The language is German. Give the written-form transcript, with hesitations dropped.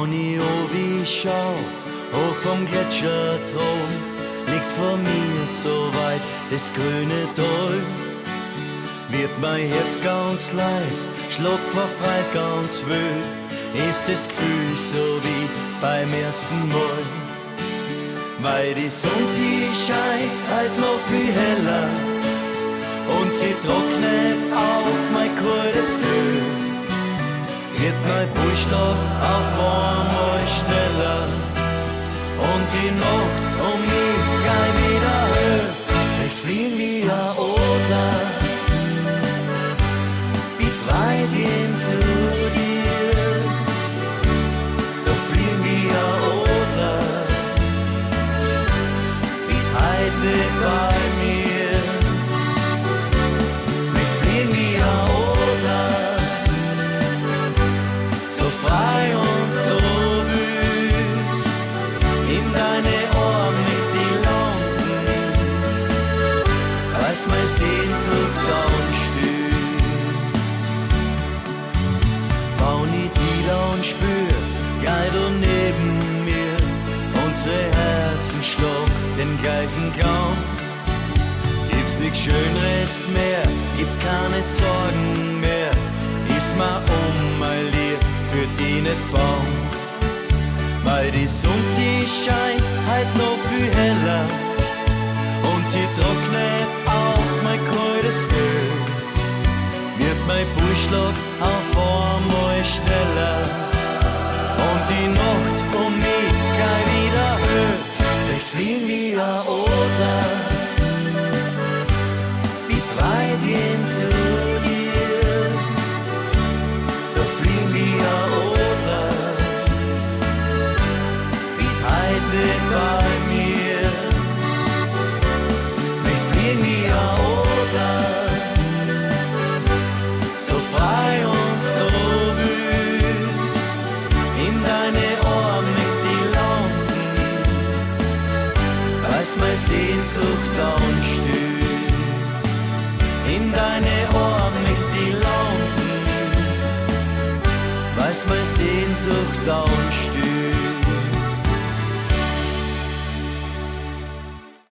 Wenn ich oben schau, hoch vom Gletscherturm, liegt vor mir so weit das grüne Tal. Wird mein Herz ganz leicht, schlägt vor Freude ganz wild, ist das Gefühl so wie beim ersten Mal. Weil die Sonne, sie scheint halt noch viel heller und sie trocknet auf mein kaltes Öl. Wird mein Pulsschlag auf einmal schneller und die Nacht um mich gleich wieder höher. Vielleicht fliegen wir oder bis weit hin zu dir. So fliegen wir oder bis heute nicht bei mir. Vielleicht fliegen wir oder so frei und so wild, in deine Arme mit die Lampen, als meine Sehnsucht anstühlt. Wenn ich die dann spür, gleich du neben mir, unsere Herzen schlagen den gleichen Klang. Gibt's nichts Schöneres mehr, gibt's keine Sorgen mehr, ist mir mein Lieb für die nicht bang. Weil die Sonne, sie scheint halt noch viel heller und sie trocknet auf mein kaltes Öl. Wird mein Pulsschlag auf einmal schneller und die Nacht um mich gleich wieder höher. Vielleicht fliegen wir oder bis weit hin zu dir. So fliegen wir oder bis heute nicht bei mir. Vielleicht fliegen wir oder so frei und so wild, in deine Arme mit die Lampen, als meine Sehnsucht anstühlt. In deine Arme mit die Lampen, als meine Sehnsucht anstühlt.